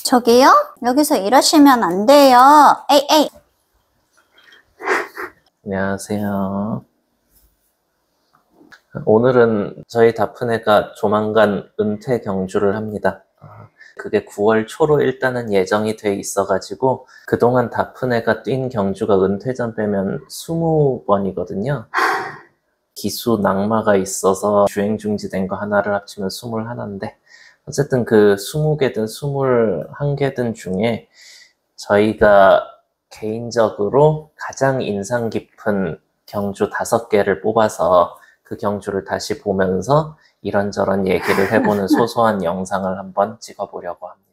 저기요? 여기서 이러시면 안 돼요. 에이, 에이. 안녕하세요. 오늘은 저희 다프네가 조만간 은퇴 경주를 합니다. 그게 9월 초로 일단은 예정이 돼 있어가지고 그동안 다프네가 뛴 경주가 은퇴전 빼면 20번이거든요. 기수 낙마가 있어서 주행 중지된 거 하나를 합치면 21인데 어쨌든 그 20개든 21개든 중에 저희가 개인적으로 가장 인상 깊은 경주 5개를 뽑아서 그 경주를 다시 보면서 이런저런 얘기를 해보는 소소한 영상을 한번 찍어보려고 합니다.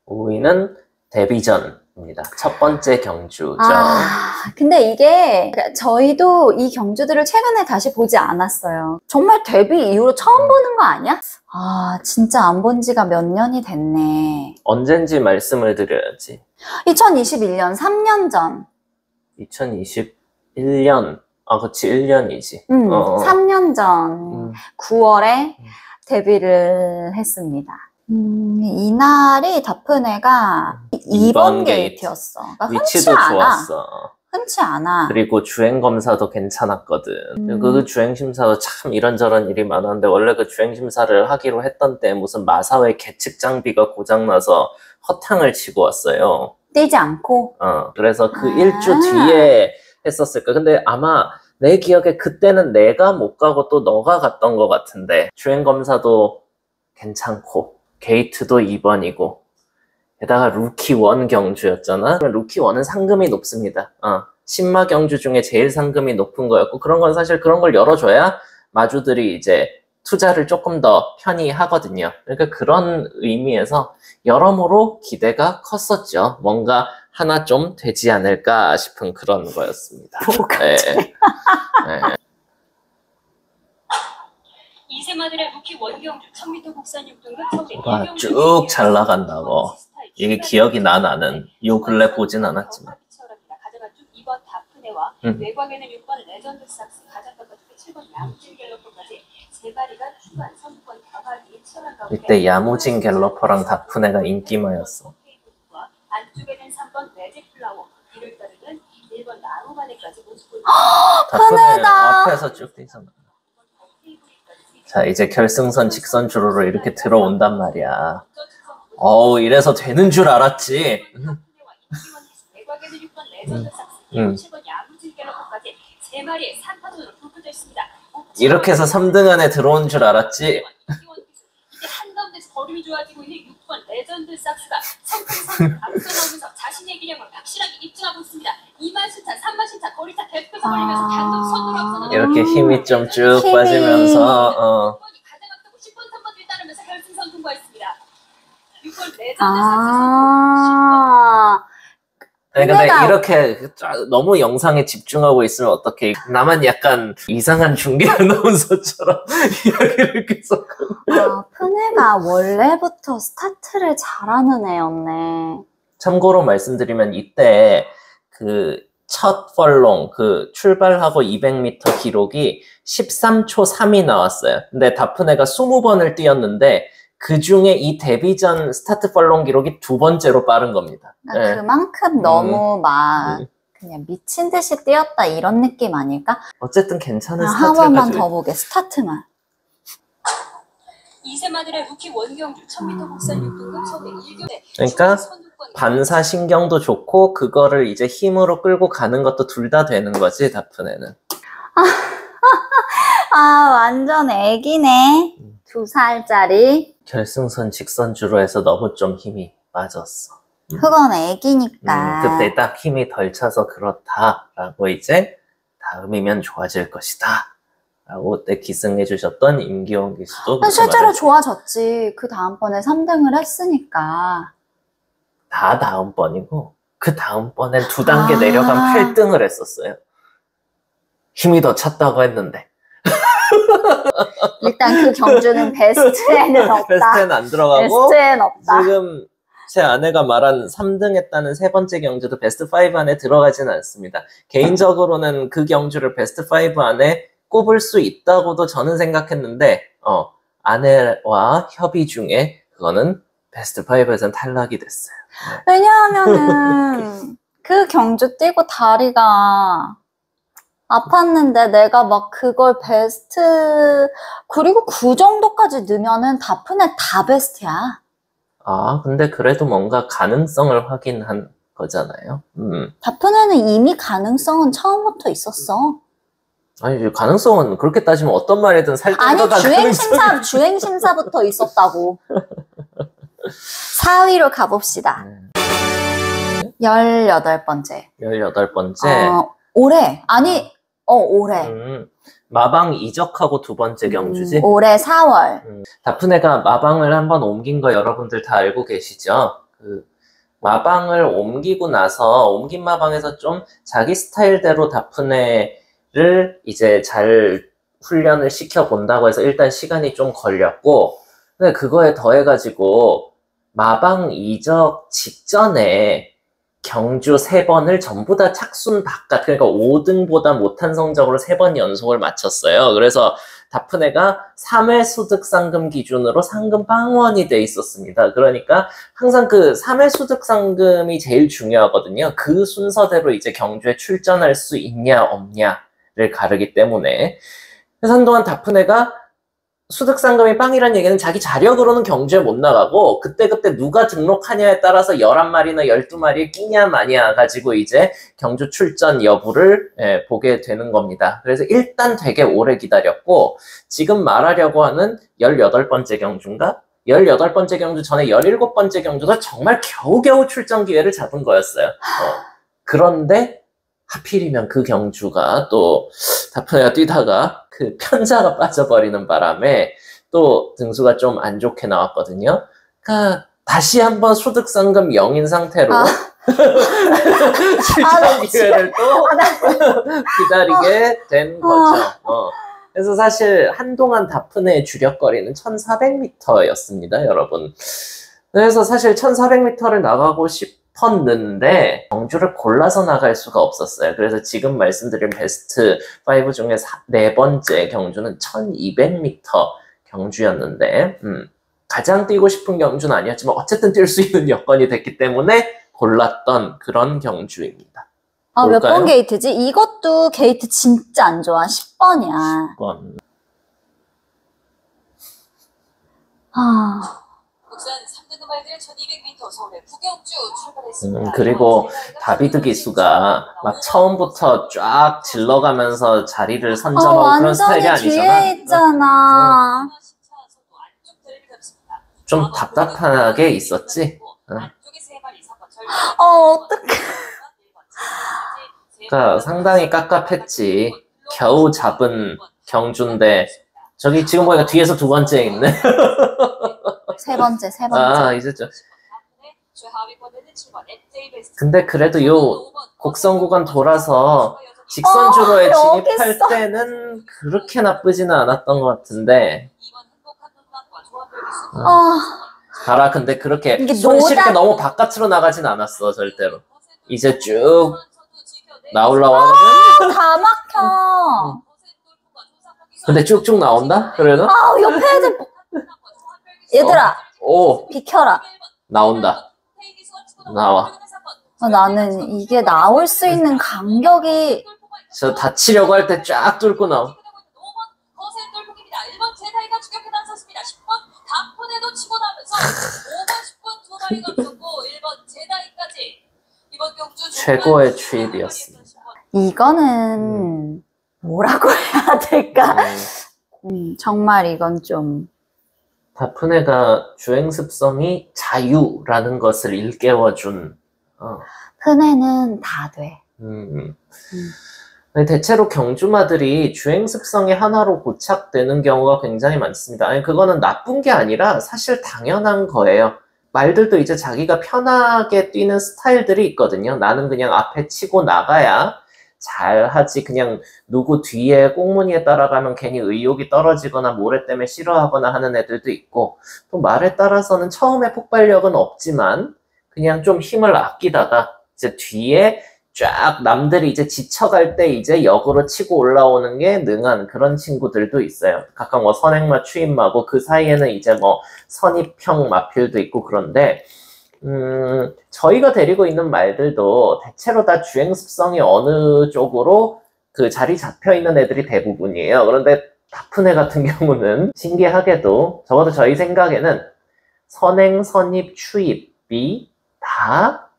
5위는 데뷔전입니다. 첫 번째 경주죠. 근데 이게 저희도 이 경주들을 최근에 다시 보지 않았어요. 정말 데뷔 이후로 처음 보는 거 아니야? 진짜 안 본 지가 몇 년이 됐네. 언젠지 말씀을 드려야지. 2021년 3년 전. 2021년 그치 1년이지. 3년 전 9월에 데뷔를 했습니다. 이날이 다프네가 2번 게이트였어. 그러니까 위치도 좋았어. 흔치 않아. 그리고 주행검사도 괜찮았거든. 그 주행심사도 참 이런저런 일이 많았는데 원래 그 주행심사를 하기로 했던 때 무슨 마사회 계측 장비가 고장나서 허탕을 치고 왔어요. 뛰지 않고? 그래서 그 일주 뒤에 했었을 거야. 근데 아마 내 기억에 그때는 내가 못 가고 또 너가 갔던 것 같은데 주행검사도 괜찮고 게이트도 2번이고 게다가 루키 1 경주였잖아. 루키 1은 상금이 높습니다. 신마 경주 중에 제일 상금이 높은 거였고 그런 건 사실 그런 걸 열어줘야 마주들이 이제 투자를 조금 더 편히 하거든요. 그러니까 그런 의미에서 여러모로 기대가 컸었죠. 뭔가 하나 좀 되지 않을까 싶은 그런 거였습니다. 네. 이세마들의 루키 원경주 1000m 국산 6등급 쭉 잘 나간다고. 이게 기억이 나는. 요 근래 보진 않았지만. 가져간 쭉 2번 다프네와 외곽에는 6번 레전드 삭스, 가장가가 7번 야무진 갤러퍼까지 세 마리가 추가한 선두권 경합이 치열한 가운데 이때 야무진 갤러퍼랑 다프네가 인기마였어. 안쪽에는 3번 매직 플라워, 이를 따르는 1번 나무마네까지 모습을 다프네 앞에서 쭉 뛰잖아. 자, 이제 결승선 직선주로로 이렇게 들어온단 말이야. 이래서 되는 줄 알았지. 이렇게 해서 3등 안에 들어온 줄 알았지. 한가운데서 걸음이 좋아지고 있는 6번 레전드 삭스가 성공선 앞서 나오면서 자신의 기량을 확실하게 입증하고 있습니다. 2만 신차, 3만 신차 거리차 계속해서 걸리면서 단독 선두로 앞서는 이렇게 힘이 좀 쭉 빠지면서 가장 앞서고 10번, 3번을 따르면서 결승선 통과했습니다. 6번 레전드 근데 이렇게 너무 영상에 집중하고 있으면 어떡해. 나만 약간 이상한 중계 아나운서처럼 이야기를 계속. 푸네가 원래부터 스타트를 잘하는 애였네. 참고로 말씀드리면 이때 그 첫 펄롱 그 출발하고 200m 기록이 13초 3이 나왔어요. 근데 다프네가 20번을 뛰었는데 그 중에 이 데뷔전 스타트 펄롱 기록이 2번째로 빠른 겁니다. 그러니까 그만큼 너무 그냥 미친 듯이 뛰었다 이런 느낌 아닐까? 어쨌든 괜찮은 스타트. 한 번만 더 보게, 스타트만. 이세마들의 루키 원경주 1000m 국산 6등급 서대 1교대. 그러니까 반사신경도 좋고 그거를 이제 힘으로 끌고 가는 것도 둘 다 되는 거지, 다프네는. 완전 애기네. 2살짜리. 결승선 직선주로 해서 너무 좀 힘이 빠졌어. 그건 애기니까. 그때 딱 힘이 덜 차서 그렇다라고 이제 다음이면 좋아질 것이다 라고 때 기승해 주셨던 임기원 기수도 실제로 좋아졌지. 그 다음번에 3등을 했으니까. 다 다음번이고 그 다음번엔 2단계 내려간 8등을 했었어요. 힘이 더 찼다고 했는데. 일단 그 경주는 베스트에는 없다. 베스트에는 안 들어가고 베스트에는 없다. 지금 제 아내가 말한 3등 했다는 세 번째 경주도 베스트 5 안에 들어가지는 않습니다. 개인적으로는 그 경주를 베스트 5 안에 꼽을 수 있다고도 저는 생각했는데 아내와 협의 중에 그거는 베스트 5에서는 탈락이 됐어요. 왜냐하면은 그 경주 뛰고 다리가 아팠는데 내가 막 그걸 베스트 그리고 그 정도까지 넣으면은 다프네 다 베스트야. 근데 그래도 뭔가 가능성을 확인한 거잖아요. 다프네는 이미 가능성은 처음부터 있었어. 아니, 가능성은 그렇게 따지면 어떤 말이든 살 아니, 때마다 주행심사부터 있었다고. 4위로 가봅시다. 18번째. 18번째. 올해. 아니, 올해. 마방 이적하고 두 번째 경주지? 올해 4월. 다프네가 마방을 한번 옮긴 거 여러분들 다 알고 계시죠? 마방을 옮기고 나서 옮긴 마방에서 좀 자기 스타일대로 다프네를 이제 잘 훈련을 시켜본다고 해서 일단 시간이 좀 걸렸고, 근데 그거에 더해가지고 마방 이적 직전에 경주 3번을 전부 다 착순 바깥, 그러니까 5등보다 못한 성적으로 3번 연속을 마쳤어요. 그래서 다프네가 3회 소득 상금 기준으로 상금 빵원이 돼 있었습니다. 그러니까 항상 그 3회 소득 상금이 제일 중요하거든요. 그 순서대로 이제 경주에 출전할 수 있냐 없냐를 가르기 때문에. 그래서 한동안 다프네가 소득상금이 빵이란 얘기는 자기 자력으로는 경주에 못 나가고 그때그때 누가 등록하냐에 따라서 11마리나 12마리 끼냐 마냐 가지고 이제 경주 출전 여부를 보게 되는 겁니다. 그래서 일단 되게 오래 기다렸고 지금 말하려고 하는 18번째 경주인가? 18번째 경주 전에 17번째 경주가 정말 겨우겨우 출전 기회를 잡은 거였어요. 그런데 하필이면 그 경주가 또 다프네가 뛰다가 그 편자가 빠져버리는 바람에 또 등수가 좀 안 좋게 나왔거든요. 그러니까 다시 한번 소득상금 0인 상태로 출전 기회를 또 기다리게 된 거죠. 그래서 사실 한동안 다프네의 주력거리는 1400m였습니다, 여러분. 그래서 사실 1400m를 나가고 싶었는데 경주를 골라서 나갈 수가 없었어요. 그래서 지금 말씀드린 베스트 5 중에 4번째 경주는 1200m 경주였는데 가장 뛰고 싶은 경주는 아니었지만 어쨌든 뛸 수 있는 여건이 됐기 때문에 골랐던 그런 경주입니다. 몇 번 게이트지? 이것도 게이트 진짜 안 좋아. 10번이야. 10번. 국산 3등 말들 1200m 서울의 구경주 출발했습니다. 그리고 다비드 기수가 막 처음부터 쫙 질러가면서 자리를 선점하고 그런 스타일이 아니잖아. 뒤에 있잖아. 좀 답답하게 있었지. 어떡해. 그러니까 상당히 깝깝했지. 겨우 잡은 경주인데 저기 지금 보니까 뒤에서 두 번째 있네. 세 번째. 이제 좀. 근데 그래도 요 곡선 구간 돌아서 직선주로에 진입할 때는 그렇게 나쁘지는 않았던 것 같은데. 봐라, 근데 그렇게 손쉽게 너무 바깥으로 나가진 않았어, 절대로. 이제 쭉 나오려고 하거든? 다 막혀. 근데 쭉쭉 나온다? 그래도? 옆에 애들. 얘들아, 비켜라. 나온다. 나와. 나는 이게 나올 수 있는 간격이. 저 다치려고 할 때 쫙 뚫고 나와. 1번 제다이가 추격해 나섰습니다. 10번 다폰에도 치고 나면서 5번 10번 두 마리 감췄고 1번 제다이까지 이번 경주 최고의 추입이었습니다. 이거는 뭐라고 해야 될까? 정말 이건 좀 다프네가 주행 습성이 자유라는 것을 일깨워준. 흔해는 다 돼. 대체로 경주마들이 주행 습성이 하나로 고착되는 경우가 굉장히 많습니다. 아니, 그거는 나쁜 게 아니라 사실 당연한 거예요. 말들도 이제 자기가 편하게 뛰는 스타일들이 있거든요. 나는 그냥 앞에 치고 나가야 잘 하지. 그냥 누구 뒤에 꽁무니에 따라가면 괜히 의욕이 떨어지거나 모래 때문에 싫어하거나 하는 애들도 있고, 또 말에 따라서는 처음에 폭발력은 없지만 그냥 좀 힘을 아끼다가 이제 뒤에 쫙 남들이 이제 지쳐갈 때 이제 역으로 치고 올라오는 게 능한 그런 친구들도 있어요. 각각 뭐 선행마, 추임마고 그 사이에는 이제 뭐 선입형 마필도 있고 그런데 저희가 데리고 있는 말들도 대체로 다 주행 습성이 어느 쪽으로 그 자리 잡혀 있는 애들이 대부분이에요. 그런데 다프네 같은 경우는 신기하게도 적어도 저희 생각에는 선행, 선입, 추입이 다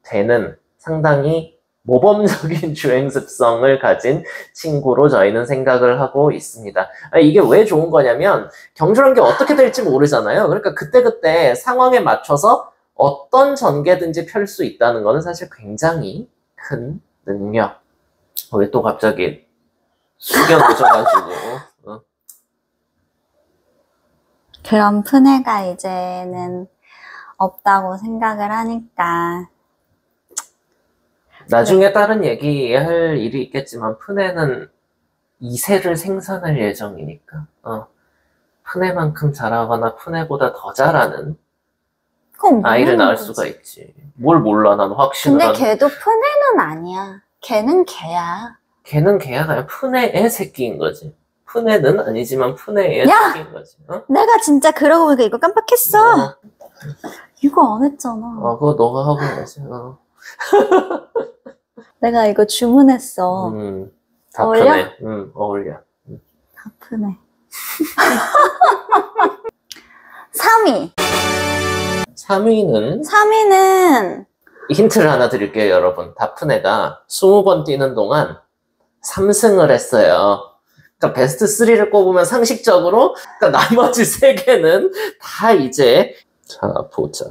되는 상당히 모범적인 주행 습성을 가진 친구로 저희는 생각을 하고 있습니다. 이게 왜 좋은 거냐면 경주란 게 어떻게 될지 모르잖아요. 그러니까 그때그때 상황에 맞춰서 어떤 전개든지 펼 수 있다는 거는 사실 굉장히 큰 능력. 왜 또 갑자기 숙여보셔가지고 그런 푸네가 이제는 없다고 생각을 하니까. 나중에 다른 얘기할 일이 있겠지만 푸네는 2세를 생산할 예정이니까 푸네만큼 잘하거나 푸네보다 더 잘하는 그건 아이를 낳을 거지. 수가 있지. 뭘 몰라, 난 확신을 근데 안. 걔도 푸네는 아니야. 걔는 걔야. 걔는 걔야. 그냥 푸네의 새끼인 거지. 푸네는 아니지만 푸네의 야! 새끼인 거지. 내가 진짜 그러고 보니까 이거 깜빡했어. 이거 안 했잖아. 그거 너가 하고 가지. 내가 이거 주문했어. 다프네. 어울려. 다프네. 3위. 3위는 힌트를 하나 드릴게요, 여러분. 다프네가 20번 뛰는 동안 3승을 했어요. 그러니까 베스트 3를 꼽으면 상식적으로 그러니까 나머지 3개는 다 이제 자, 보자.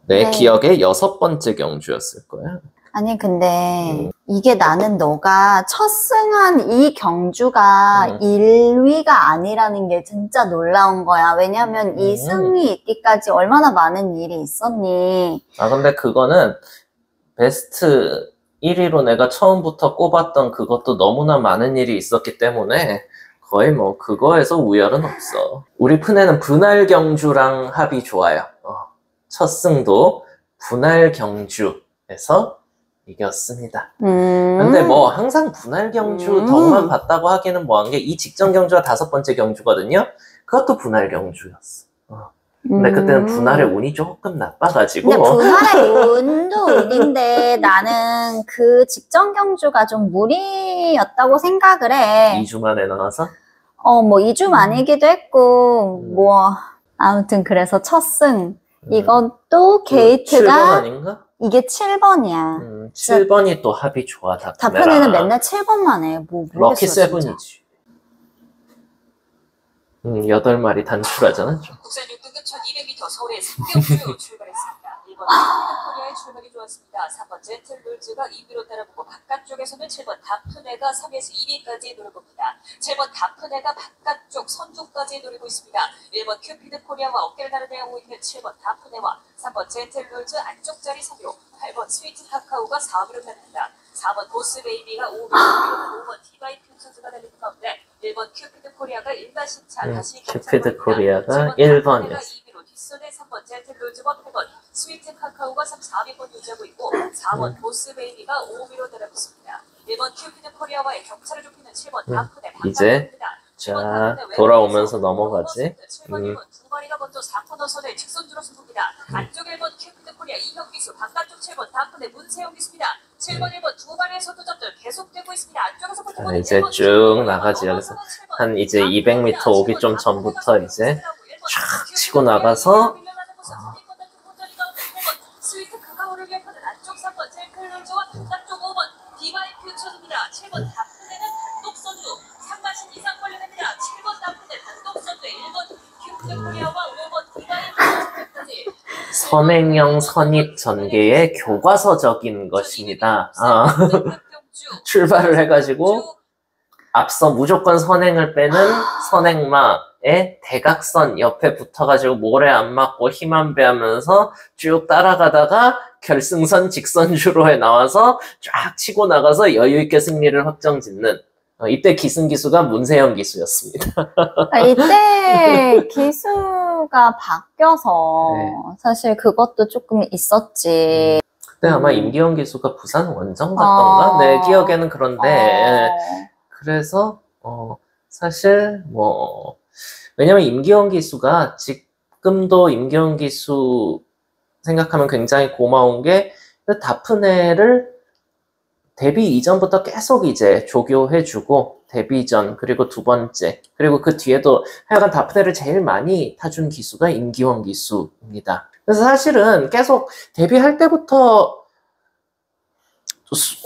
내 네. 기억에 6번째 경주였을 거야. 아니 근데 이게 나는 너가 첫 승한 이 경주가 1위가 아니라는 게 진짜 놀라운 거야. 왜냐면 이 승이 있기까지 얼마나 많은 일이 있었니. 근데 그거는 베스트 1위로 내가 처음부터 꼽았던 그것도 너무나 많은 일이 있었기 때문에 거의 뭐 그거에서 우열은 없어. 우리 푸네는 분할 경주랑 합이 좋아요. 첫 승도 분할 경주에서 이겼습니다. 근데 뭐 항상 분할 경주 덕만 봤다고 하기는 뭐한 게 이 직전 경주가 5번째 경주거든요. 그것도 분할 경주였어. 근데 그때는 분할의 운이 조금 나빠가지고. 근데 분할의 운도 운인데 나는 그 직전 경주가 좀 무리였다고 생각을 해. 2주 만에 나와서? 뭐 2주 만이기도 했고 뭐 아무튼 그래서 첫 승. 이것도 게이트가 7번 아닌가? 이게 7번이야. 7번이 또 합이 좋아. 다프네는 맨날 7번만 해. 뭐 럭키 모르겠어, 세븐이지. 8마리 단출하잖아. 국산 6등급 1200m 서울의 3경주 출발했습니다. 1번 코리아의 출발이 좋았습니다. 3번 젠틀룰즈가 2위로 따라붙고 바깥쪽에서는 7번 다프네가 3에서 2위까지 노려봅니다. 7번 다프네가 바깥쪽 선두까지 노리고 있습니다. 1번 큐피드 코리아와 어깨를 나르내고 있는 7번 다프네와 3번 젠틀룰즈 안쪽 자리 3위로 8번 스위트 카카오가 4위로 달립니다. 4번 보스베이비가 5위로 5번 티바이큐 선수가 달리는 가운데 1번 큐피드 코리아가 1마신차 다시 큐피드 코리아가 1번이었어. 2위로 뒷선에 3번 젠틀룰즈와 8번 스위트 카카오가 4위권 유지하고 있고 4번 보스베이비가 5위로 달아붙습니다. 1번 큐피드 코리아와의 격차를 좁히는 7번 다프네 이제 자 돌아오면서 넘어가지. 7번 1번 두 마리가 먼저 4코너 선에 직선주로 승부입니다. 안쪽 1번 큐피드 코리아 이형기수, 바깥쪽 7번 다프네 문세영 기수입니다. 7번 1번 두 마리의 선두점들 계속되고 있습니다. 안쪽에서 이제 쭉 나가지. 여기서 한 이제 200m 오기 좀 전부터 이제 쫙 치고 나가서 스위트 카카오를 위협하는 안쪽 3번 젠클룰즈와 바깥쪽 5번 디바이큐 선수입니다. 7번 다프네는 단독 선두 3마신 이상 걸려냅니다. 7번 다프네 단독 선두 1번 큐피드 코리아와 5번 디바이큐 선수까지 선행형 선입 전개의 교과서적인 것입니다. 출발을 해가지고 앞서 무조건 선행을 빼는 선행마의 대각선 옆에 붙어가지고 모래 안 맞고 힘 안 배하면서 쭉 따라가다가 결승선 직선주로에 나와서 쫙 치고 나가서 여유있게 승리를 확정짓는 이때 기승기수가 문세영 기수였습니다. 이때 기수가 바뀌어서 네. 사실 그것도 조금 있었지. 그때 아마 임기원 기수가 부산 원정 갔던가? 네, 기억에는 그런데 그래서 사실 뭐 왜냐면 임기원 기수가 지금도 임기원 기수 생각하면 굉장히 고마운 게 다프네를 데뷔 이전부터 계속 이제 조교해주고 데뷔 전 그리고 두 번째 그리고 그 뒤에도 하여간 다프네를 제일 많이 타준 기수가 임기원 기수입니다. 그래서 사실은 계속 데뷔할 때부터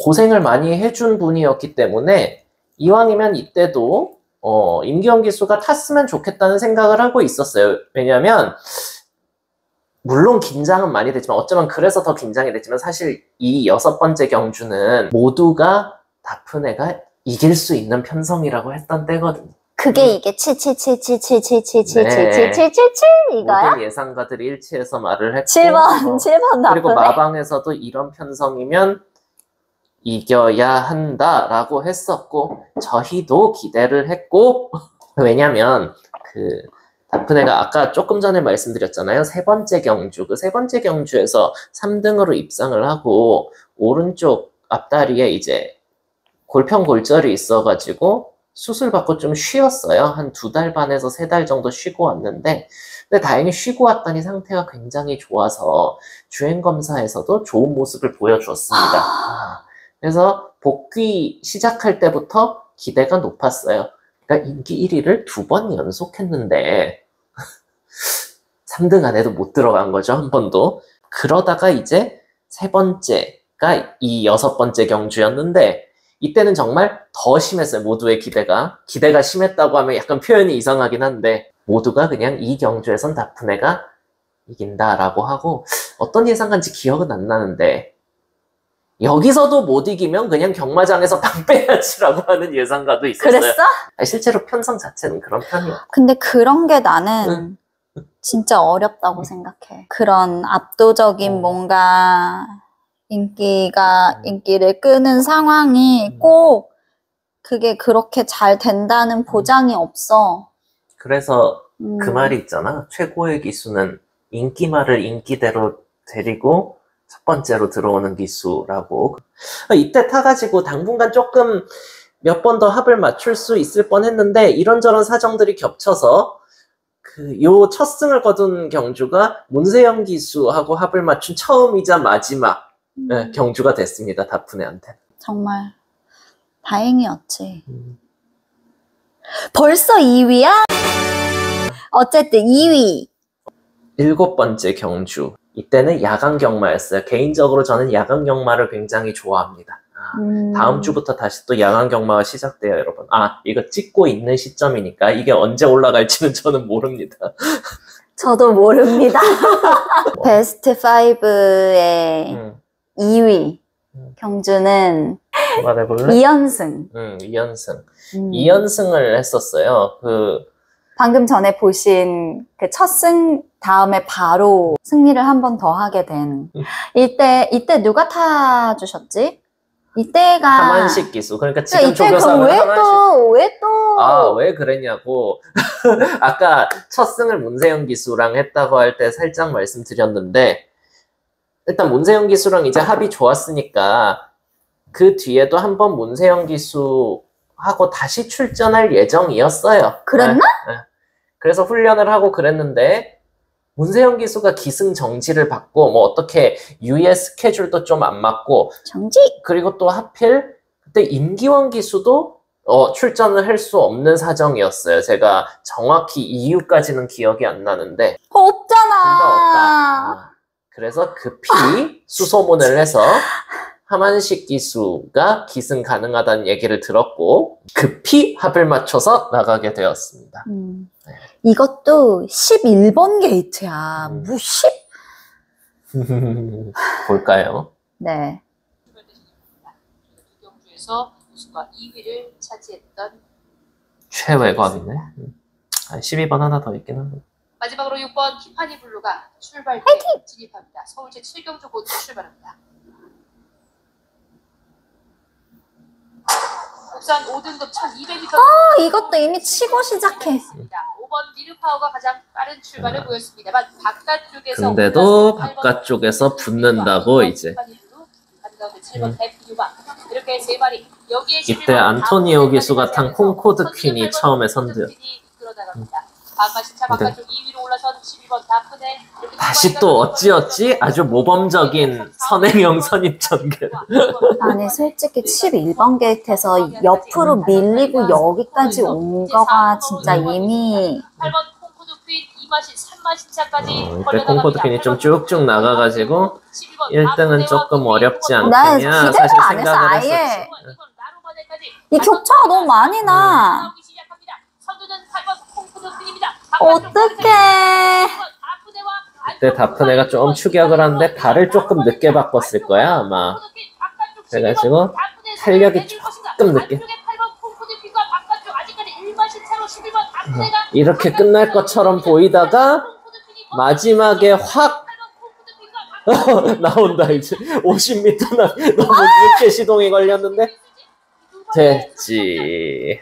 고생을 많이 해준 분이었기 때문에 이왕이면 이때도 임기원 기수가 탔으면 좋겠다는 생각을 하고 있었어요. 왜냐면 물론 긴장은 많이 됐지만 어쩌면 그래서 더 긴장이 됐지만 사실 이 6번째 경주는 모두가 다프네가 이길 수 있는 편성이라고 했던 때거든요. 그게 이게 7777777777777 이거야? 모든 예상가들이 일치해서 말을 했고 7번 그리고 나쁘네. 마방에서도 이런 편성이면 이겨야 한다라고 했었고 저희도 기대를 했고 왜냐면 다프네가 아까 조금 전에 말씀드렸잖아요. 세 번째 경주. 그 세 번째 경주에서 3등으로 입상을 하고 오른쪽 앞다리에 이제 골편골절이 있어가지고 수술받고 좀 쉬었어요. 한 2달 반에서 3달 정도 쉬고 왔는데 근데 다행히 쉬고 왔더니 상태가 굉장히 좋아서 주행검사에서도 좋은 모습을 보여주었습니다. 그래서 복귀 시작할 때부터 기대가 높았어요. 그러니까 인기 1위를 2번 연속했는데 3등 안에도 못 들어간 거죠. 한 번도. 그러다가 이제 세 번째가 이 6번째 경주였는데 이때는 정말 더 심했어요. 모두의 기대가 심했다고 하면 약간 표현이 이상하긴 한데 모두가 그냥 이 경주에선 다프네가 이긴다라고 하고 어떤 예상간지 기억은 안 나는데 여기서도 못 이기면 그냥 경마장에서 당 빼야지라고 하는 예상가도 있었어요. 그랬어? 실제로 편성 자체는 그런 편이에요. 근데 그런 게 나는 진짜 어렵다고 생각해. 그런 압도적인 뭔가 인기를 끄는 상황이 꼭 그게 그렇게 잘 된다는 보장이 없어. 그래서 그 말이 있잖아. 최고의 기수는 인기말을 인기대로 데리고 첫 번째로 들어오는 기수라고. 이때 타가지고 당분간 조금 몇 번 더 합을 맞출 수 있을 뻔했는데 이런저런 사정들이 겹쳐서 요 첫 승을 거둔 경주가 문세영 기수하고 합을 맞춘 처음이자 마지막 경주가 됐습니다. 다프네한테. 정말 다행이었지. 벌써 2위야? 어쨌든 2위. 7번째 경주. 이때는 야간 경마였어요. 개인적으로 저는 야간 경마를 굉장히 좋아합니다. 다음 주부터 다시 또 야간 경마가 시작돼요, 여러분. 이거 찍고 있는 시점이니까 이게 언제 올라갈지는 저는 모릅니다. 저도 모릅니다. 베스트 5의 2위 경주는 말해볼래? 2연승. 2연승. 2연승을 했었어요. 방금 전에 보신 그 첫 승 다음에 바로 승리를 한 번 더 하게 된. 이때 누가 타주셨지? 이때가. 하만식 기수. 그러니까 지금 이때 조교사는 왜 또? 왜 그랬냐고. 아까 첫 승을 문세영 기수랑 했다고 할 때 살짝 말씀드렸는데, 일단 문세영 기수랑 이제 합이 좋았으니까, 그 뒤에도 한번 문세영 기수하고 다시 출전할 예정이었어요. 그랬나? 네. 그래서 훈련을 하고 그랬는데, 문세영 기수가 기승 정지를 받고, 뭐 어떻게 유예 스케줄도 좀 안 맞고, 정지? 그리고 또 하필, 그때 임기원 기수도 출전을 할 수 없는 사정이었어요. 제가 정확히 이유까지는 기억이 안 나는데. 없잖아. 둘 다 없다. 그래서 급히 수소문을 해서 하만식 기수가 기승 가능하다는 얘기를 들었고 급히 합을 맞춰서 나가게 되었습니다. 이것도 11번 게이트야. 뭐 10? 볼까요? 네. 경주에서 우승과 2위를 차지했던 최외곽이네. 12번 하나 더 있긴 하고. 마지막으로 6번 티파니 블루가 출발대에 진입합니다. 서울 제7경주 곧 출발합니다. 국산 5등급 1200m. 이것도 이미 치고 시작해. 5번 미르파워가 가장 빠른 출발을 보였습니다만 바깥쪽에서 근데도 바깥쪽에서 붙는다고 이제. 가운데 7번 대피유바 이렇게 세 마리. 여기에 이때 안토니오 기수가 탄 콩코드 퀸이 처음에 선두요. 반마신차 바깥쪽 2위로 올라선 12번 다프네. 다시 또 어찌어찌 아주 모범적인 선행형 선입전개. 아니 솔직히 11번 게이트에서 옆으로 밀리고 여기까지 온 거가 진짜 이미 8번 콩코드 퀸 2마신 3마신차까지 이때 콩코드 퀸이 좀 쭉쭉 나가가지고 1등은 조금 어렵지 난 않겠냐 기대를 사실 안 했어, 생각을 아예. 했었지. 이 격차가 너무 많이 나. 어떡해. 그때 다프네가 좀 추격을 하는데 발을 조금 늦게 바꿨을 거야 아마. 그래가지고 탄력이 조금 늦게. 이렇게 끝날 것처럼 보이다가 마지막에 확 나온다 이제. 50m나 너무 늦게 시동이 걸렸는데 됐지.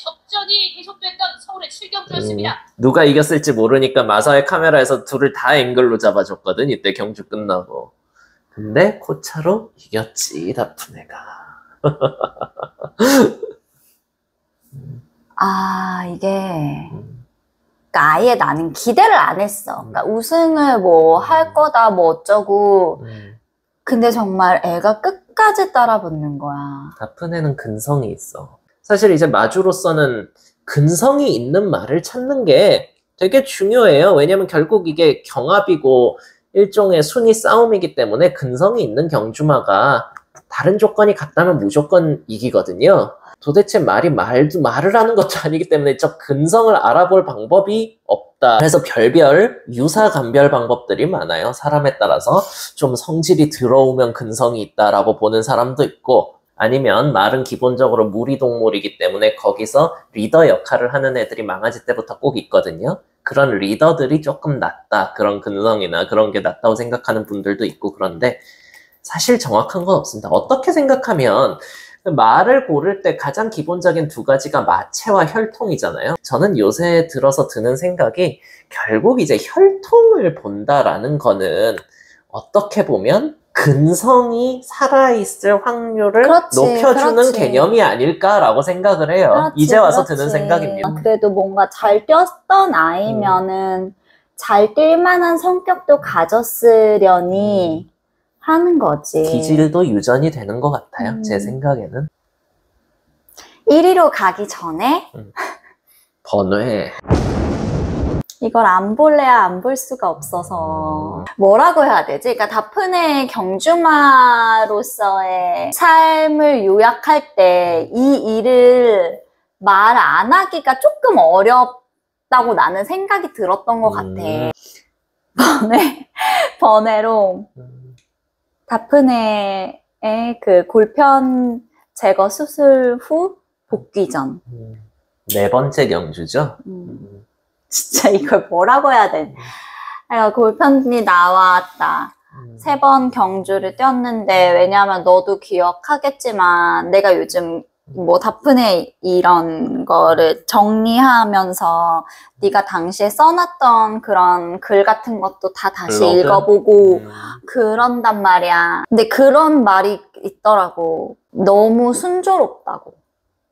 접전이 계속됐던 서울의 7경주였습니다. 누가 이겼을지 모르니까 마사의 카메라에서 둘을 다 앵글로 잡아줬거든 이때 경주 끝나고. 근데 코차로 이겼지 다프네가. 이게 그러니까 아예 나는 기대를 안 했어. 그러니까 우승을 뭐 할 거다 뭐 어쩌고. 근데 정말 애가 끝까지 따라붙는 거야. 다프네는 근성이 있어. 사실 이제 마주로서는 근성이 있는 말을 찾는 게 되게 중요해요. 왜냐면 결국 이게 경합이고 일종의 순위 싸움이기 때문에 근성이 있는 경주마가 다른 조건이 같다면 무조건 이기거든요. 도대체 말을 하는 것도 아니기 때문에 저 근성을 알아볼 방법이 없다. 그래서 별별 유사 감별 방법들이 많아요. 사람에 따라서 좀 성질이 들어오면 근성이 있다라고 보는 사람도 있고, 아니면 말은 기본적으로 무리동물이기 때문에 거기서 리더 역할을 하는 애들이 망아지 때부터 꼭 있거든요. 그런 리더들이 조금 낫다. 그런 근성이나 그런 게 낫다고 생각하는 분들도 있고. 그런데 사실 정확한 건 없습니다. 어떻게 생각하면 말을 고를 때 가장 기본적인 두 가지가 마체와 혈통이잖아요. 저는 요새 들어서 드는 생각이 결국 이제 혈통을 본다라는 거는 어떻게 보면 근성이 살아있을 확률을 그렇지, 높여주는 그렇지. 개념이 아닐까라고 생각을 해요. 그렇지, 이제 와서 그렇지. 드는 생각입니다. 그래도 뭔가 잘 뛰었던 아이면은 잘 뛸 만한 성격도 가졌으려니 하는 거지. 기질도 유전이 되는 것 같아요. 제 생각에는. 1위로 가기 전에 번외. 이걸 안 볼래야 안 볼 수가 없어서 뭐라고 해야 되지? 그러니까 다프네 경주마로서의 삶을 요약할 때 이 일을 말 안 하기가 조금 어렵다고 나는 생각이 들었던 것 같아. 번외로 다프네의 그 골편 제거 수술 후 복귀 전. 네 번째 경주죠. 진짜 이걸 뭐라고 해야 되지? 그러니까 골편이 나왔다. 3번 경주를 뛰었는데, 왜냐하면 너도 기억하겠지만 내가 요즘 뭐 다프네 이런 거를 정리하면서 네가 당시에 써놨던 그런 글 같은 것도 다 다시 블로그? 읽어보고 그런단 말이야. 근데 그런 말이 있더라고. 너무 순조롭다고.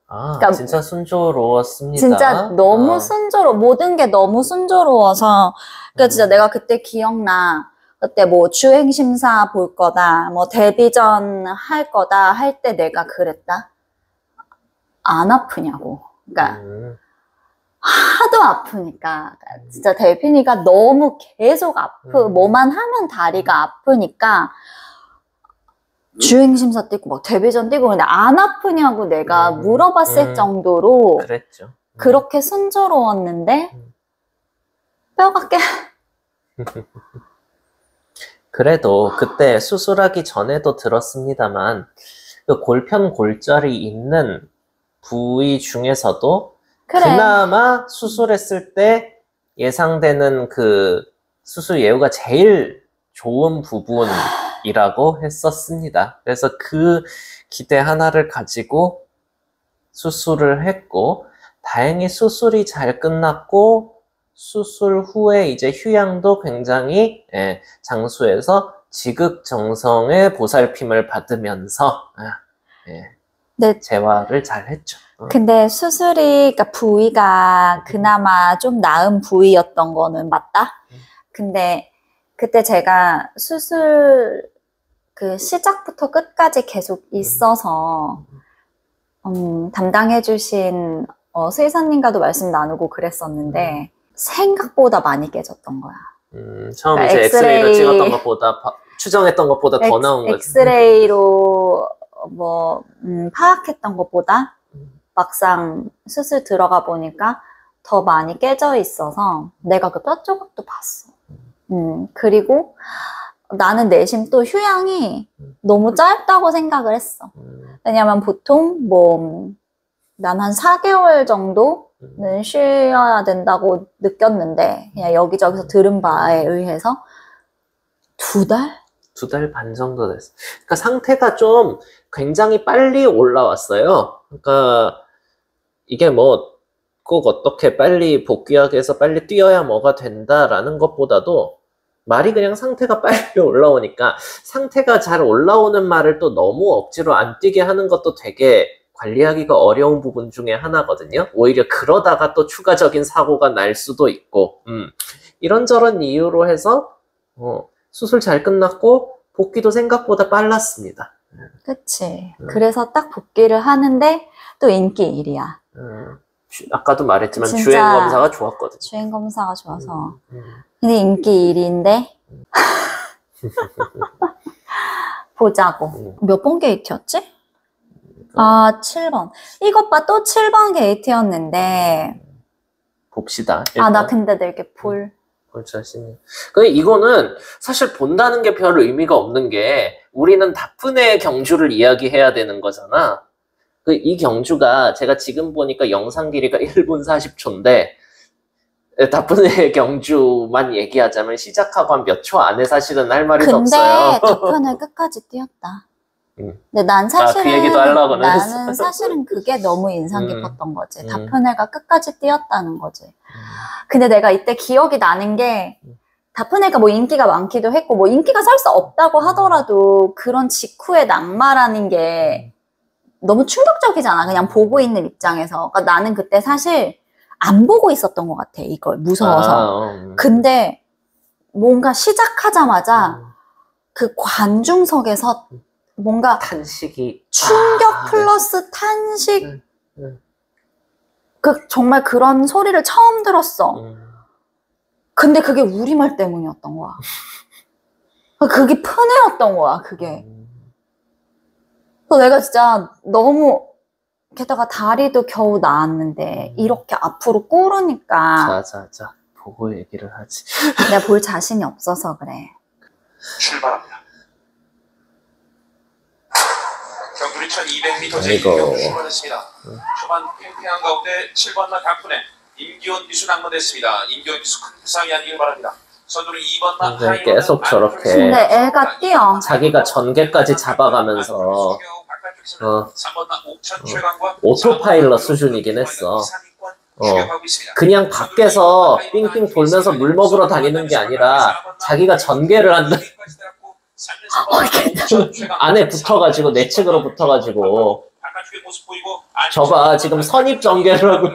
그러니까 진짜 순조로웠습니다. 진짜 너무 순조로워. 모든 게 너무 순조로워서. 그러니까 진짜 내가 그때 기억나. 그때 뭐 주행심사 볼 거다, 뭐 데뷔전 할 거다 할 때 내가 그랬다. 안 아프냐고. 그러니까 하도 아프니까. 진짜 델핀이가 너무 계속 뭐만 하면 다리가 아프니까 주행심사 뛰고 막 데뷔전 뛰고 근데 안 아프냐고 내가 물어봤을 정도로 그랬죠. 그렇게 순조로웠는데 뼈가 깨. 그래도 그때 수술하기 전에도 들었습니다만 그 골편 골절이 있는 부위 중에서도 그래. 그나마 수술했을 때 예상되는 그 수술 예후가 제일 좋은 부분이라고 했었습니다. 그래서 그 기대 하나를 가지고 수술을 했고, 다행히 수술이 잘 끝났고, 수술 후에 이제 휴양도 굉장히 장수에서 지극정성의 보살핌을 받으면서 네. 재활을 잘 했죠. 근데 수술이, 그러니까 부위가 그나마 좀 나은 부위였던 거는 맞다? 근데 그때 제가 수술 그 시작부터 끝까지 계속 있어서 담당해주신 수의사님과도 말씀 나누고 그랬었는데 생각보다 많이 깨졌던 거야. 처음 그러니까 이제 엑스레이로 찍었던 것보다 추정했던 것보다 더 나온 거지. 엑스레이로 파악했던 것보다 막상 수술 들어가 보니까 더 많이 깨져 있어서 내가 그 뼈 조각도 봤어. 그리고 나는 내심 또 휴양이 너무 짧다고 생각을 했어. 왜냐면 보통 난 한 4개월 정도는 쉬어야 된다고 느꼈는데 그냥 여기저기서 들은 바에 의해서 2달? 2달 반 정도 됐어. 그러니까 상태가 좀 굉장히 빨리 올라왔어요. 그러니까 이게 꼭 어떻게 빨리 복귀하게 해서 빨리 뛰어야 뭐가 된다라는 것보다도 말이 그냥 상태가 빨리 올라오니까 상태가 잘 올라오는 말을 또 너무 억지로 안 뛰게 하는 것도 되게 관리하기가 어려운 부분 중에 하나거든요. 오히려 그러다가 또 추가적인 사고가 날 수도 있고 이런저런 이유로 해서 수술 잘 끝났고 복귀도 생각보다 빨랐습니다. 그치. 그래서 딱 복귀를 하는데 또 인기 1위야. 아까도 말했지만 진짜 주행검사가 좋았거든요. 주행검사가 좋아서. 근데 인기 1위인데 보자고. 몇 번 게이트였지? 7번. 이것 봐, 또 7번 게이트였는데. 봅시다. 나 근데 되게 볼 자신이. 근데 이거는 사실 본다는 게 별 의미가 없는 게 우리는 다프네 경주를 이야기해야 되는 거잖아. 이 경주가 제가 지금 보니까 영상 길이가 1분 40초인데 다프네 경주만 얘기하자면 시작하고 한 몇 초 안에 사실은 할 말이 더 없어요. 근데 다프네 끝까지 뛰었다. 근데 난 사실은 그 얘기도 하려고는 나는 사실은 그게 너무 인상 깊었던 거지. 다프네가 끝까지 뛰었다는 거지. 근데 내가 이때 기억이 나는 게 다프네가 인기가 많기도 했고 인기가 설 수 없다고 하더라도 그런 직후의 낙마라는 게 너무 충격적이잖아. 그냥 보고 있는 입장에서. 그러니까 나는 그때 사실 안 보고 있었던 것 같아. 이걸 무서워서. 근데 뭔가 시작하자마자 그 관중석에서 뭔가 탄식이 충격 플러스 탄식 정말 그런 소리를 처음 들었어. 근데 그게 우리말 때문이었던 거야. 그게 푸네였던 거야. 그게. 그래서 내가 진짜 너무 게다가 다리도 겨우 나았는데 이렇게 앞으로 꼬르니까 자 보고 얘기를 하지. 내가 볼 자신이 없어서 그래. 출발합니다. 경주리 1200m 아이고. 제1경주 출발했습니다. 초반 팽팽한 가운데 7번마 다프네 임기원 기수 낭만됐습니다. 임기원 기수 큰 부상이 아니길 바랍니다. 선두는 2번마 근데 계속 저렇게 근데 애가 뛰어. 자기가 전개까지 잡아가면서 3번마 옥천 최강과 오토파일럿 수준이긴 했어. 그냥 밖에서 삥삥 돌면서 물 먹으러 다니는 게 아니라 자기가 전개를 한다. 안에 붙어가지고 내측으로 붙어가지고 저봐 지금 선입 전개를 하고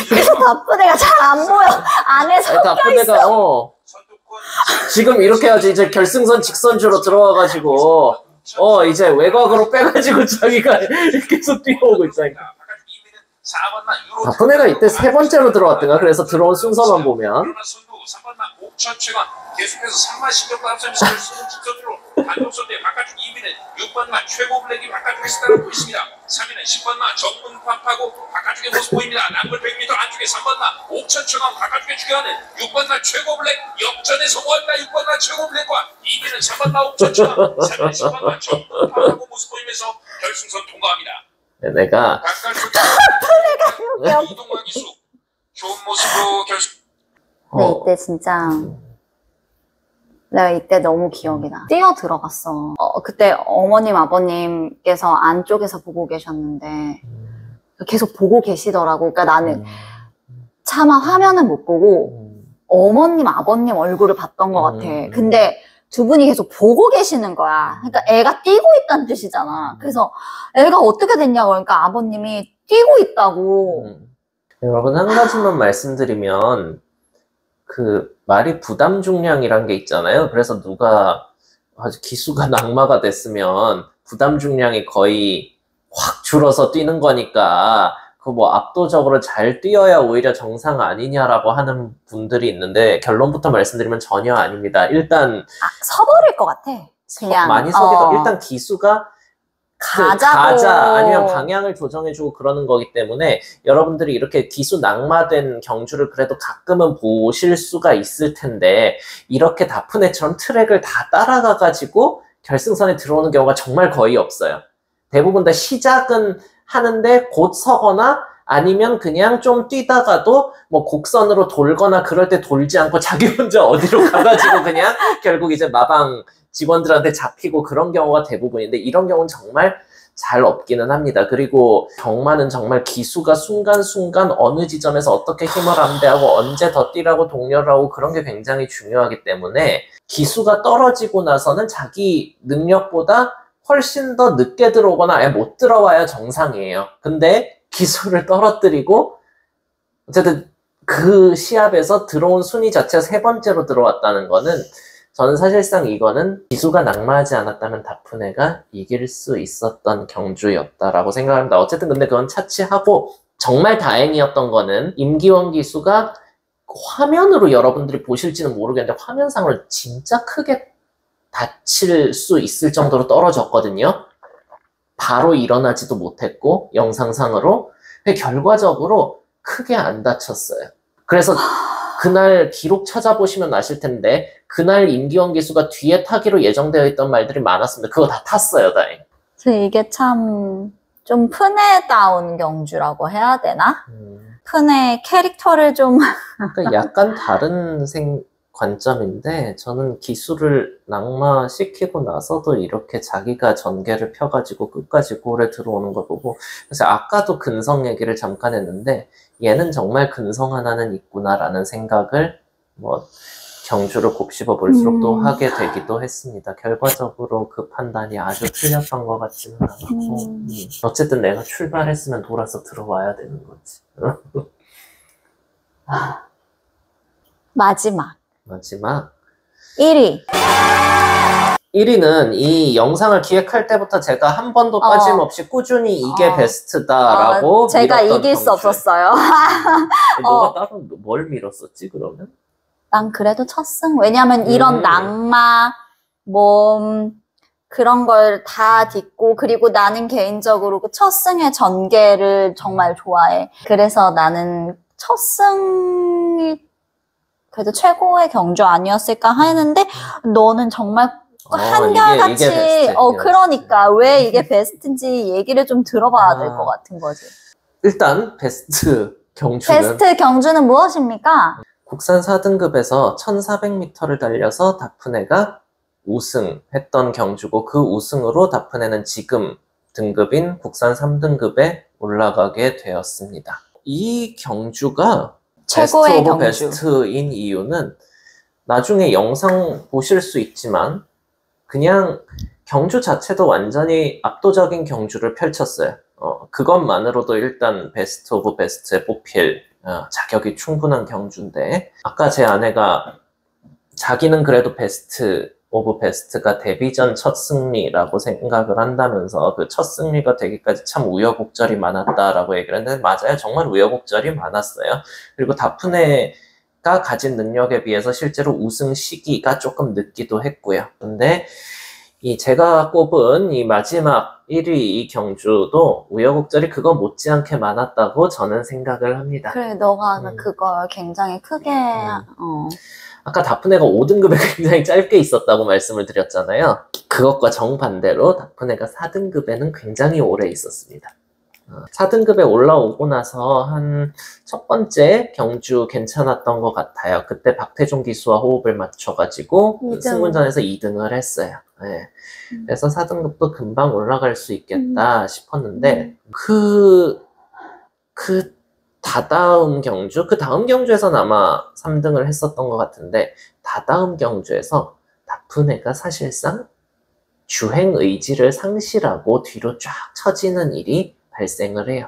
그래서 다프네가 잘 안 보여. 안에 섞여 있어. 지금 이렇게 해야지. 이제 결승선 직선주로 들어와가지고 이제 외곽으로 빼가지고 자기가 계속 뛰어오고 있다니까. 다프네가 이때 3번째로 들어왔던가. 그래서 들어온 순서만 보면 계속해서 3만 신경과 앞서면서 직선으로 단독 선두의 바깥쪽 2위는 6번마 최고 블랙이 바깥쪽에서 따라오고 있습니다. 3위는 10번마 정문파파고 바깥쪽에 모습 보입니다. 남은 100m 안쪽에 3번마 옥천초강 바깥쪽에 추격하는 6번마 최고 블랙 역전에 성공합니다. 6번마 최고 블랙과 2위는 3번마 옥천초강 3위는 10번마 정문파파고 모습 보이면서 결승선 통과합니다. 내가 바깥쪽에 이동화 기수 좋은 모습으로 결승. 근데 이때 진짜 내가 이때 너무 기억이 나. 뛰어 들어갔어. 그때 어머님, 아버님께서 안쪽에서 보고 계셨는데 계속 보고 계시더라고. 그러니까 나는 차마 화면은 못 보고 어머님, 아버님 얼굴을 봤던 것 같아. 근데 두 분이 계속 보고 계시는 거야. 그러니까 애가 뛰고 있다는 뜻이잖아. 그래서 애가 어떻게 됐냐고. 그러니까 아버님이 뛰고 있다고. 여러분, 한 가지만 말씀드리면, 그 말이 부담 중량이란 게 있잖아요. 그래서 누가 아주 기수가 낙마가 됐으면 부담 중량이 거의 확 줄어서 뛰는 거니까 그 뭐 압도적으로 잘 뛰어야 오히려 정상 아니냐라고 하는 분들이 있는데, 결론부터 말씀드리면 전혀 아닙니다. 일단 서버릴 것 같아. 그냥 많이 서기도 일단 기수가 가자 아니면 방향을 조정해주고 그러는 거기 때문에 여러분들이 이렇게 기수 낙마된 경주를 그래도 가끔은 보실 수가 있을 텐데, 이렇게 다프네처럼 트랙을 다 따라가가지고 결승선에 들어오는 경우가 정말 거의 없어요. 대부분 다 시작은 하는데 곧 서거나 아니면 그냥 좀 뛰다가도 뭐 곡선으로 돌거나 그럴 때 돌지 않고 자기 혼자 어디로 가가지고 그냥 결국 이제 마방 직원들한테 잡히고 그런 경우가 대부분인데, 이런 경우는 정말 잘 없기는 합니다. 그리고 경마는 정말 기수가 순간순간 어느 지점에서 어떻게 힘을 안배하고 언제 더 뛰라고 독려를 하고 그런 게 굉장히 중요하기 때문에, 기수가 떨어지고 나서는 자기 능력보다 훨씬 더 늦게 들어오거나 아예 못 들어와야 정상이에요. 근데 기수를 떨어뜨리고 어쨌든 그 시합에서 들어온 순위 자체가 세 번째로 들어왔다는 거는, 저는 사실상 이거는 기수가 낙마하지 않았다면 다프네가 이길 수 있었던 경주였다라고 생각합니다. 어쨌든 근데 그건 차치하고, 정말 다행이었던 거는 임기원 기수가 화면으로 여러분들이 보실지는 모르겠는데 화면상으로 진짜 크게 다칠 수 있을 정도로 떨어졌거든요. 바로 일어나지도 못했고 영상상으로. 결과적으로 크게 안 다쳤어요. 그래서 그날 기록 찾아보시면 아실 텐데, 그날 임기원 기수가 뒤에 타기로 예정되어 있던 말들이 많았습니다. 그거 다 탔어요, 다행. 그래서 이게 참 좀 푸네다운 경주라고 해야 되나? 푸네 캐릭터를 좀 그러니까 약간 다른 관점인데, 저는 기수를 낙마시키고 나서도 이렇게 자기가 전개를 펴가지고 끝까지 골에 들어오는 걸 보고, 그래서 아까도 근성 얘기를 잠깐 했는데 얘는 정말 근성 하나는 있구나라는 생각을 경주를 곱씹어 볼수록 또 하게 되기도 했습니다. 결과적으로 그 판단이 아주 틀렸던 것 같지는 않았고, 어쨌든 내가 출발했으면 돌아서 들어와야 되는 거지. 마지막 1위. 1위는 이 영상을 기획할 때부터 제가 한 번도 빠짐없이 꾸준히 이게 베스트다라고 제가 밀었던 이길 수 경주. 없었어요. 너가 따로 뭘 밀었었지 그러면? 난 그래도 첫승. 왜냐면 이런 낙마, 몸 그런 걸 다 딛고, 그리고 나는 개인적으로 그 첫승의 전개를 정말 좋아해. 그래서 나는 첫승이 그래도 최고의 경주 아니었을까 하는데, 너는 정말 한결같이 이게 베스트. 그러니까 왜 이게 베스트인지 얘기를 좀 들어봐야 될 것 같은 거지. 일단 베스트 경주는, 베스트 경주는 무엇입니까? 국산 4등급에서 1400m를 달려서 다프네가 우승했던 경주고, 그 우승으로 다프네는 지금 등급인 국산 3등급에 올라가게 되었습니다. 이 경주가 최고의 베스트 오브 경주. 베스트인 이유는 나중에 영상 보실 수 있지만 그냥 경주 자체도 완전히 압도적인 경주를 펼쳤어요. 그것만으로도 일단 베스트 오브 베스트에 뽑힐 자격이 충분한 경주인데, 아까 제 아내가 자기는 그래도 베스트 오브 베스트가 데뷔전 첫 승리라고 생각을 한다면서 그 첫 승리가 되기까지 참 우여곡절이 많았다라고 얘기를 했는데, 맞아요. 정말 우여곡절이 많았어요. 그리고 다프네가 가진 능력에 비해서 실제로 우승 시기가 조금 늦기도 했고요. 근데 이 제가 꼽은 이 마지막 1위 이 경주도 우여곡절이 그거 못지않게 많았다고 저는 생각을 합니다. 그래, 너가 음. 그걸 굉장히 크게, 아까 다프네가 5등급에 굉장히 짧게 있었다고 말씀을 드렸잖아요. 그것과 정반대로 다프네가 4등급에는 굉장히 오래 있었습니다. 4등급에 올라오고 나서 한 첫 번째 경주 괜찮았던 것 같아요. 그때 박태종 기수와 호흡을 맞춰가지고 2등. 승문전에서 2등을 했어요. 네. 그래서 4등급도 금방 올라갈 수 있겠다 싶었는데 그 다다음 경주? 그 다음 경주에서는 아마 3등을 했었던 것 같은데 다다음 경주에서 다프네가 사실상 주행 의지를 상실하고 뒤로 쫙 처지는 일이 발생을 해요.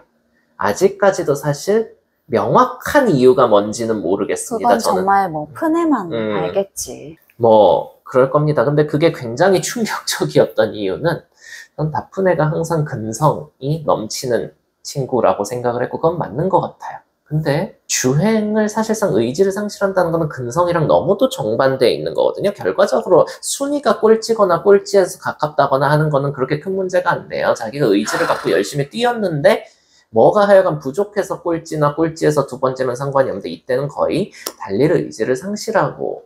아직까지도 사실 명확한 이유가 뭔지는 모르겠습니다. 그건 저는 정말 뭐 푸네만 음. 알겠지. 뭐 그럴 겁니다. 근데 그게 굉장히 충격적이었던 이유는 전 다프네가 항상 근성이 넘치는 친구라고 생각을 했고 그건 맞는 것 같아요. 근데 주행을 사실상 의지를 상실한다는 거는 근성이랑 너무도 정반대에 있는 거거든요. 결과적으로 순위가 꼴찌거나 꼴찌에서 가깝다거나 하는 거는 그렇게 큰 문제가 안 돼요. 자기가 의지를 갖고 열심히 뛰었는데 뭐가 하여간 부족해서 꼴찌나 꼴찌에서 두 번째면 상관이 없는데 이때는 거의 달릴 의지를 상실하고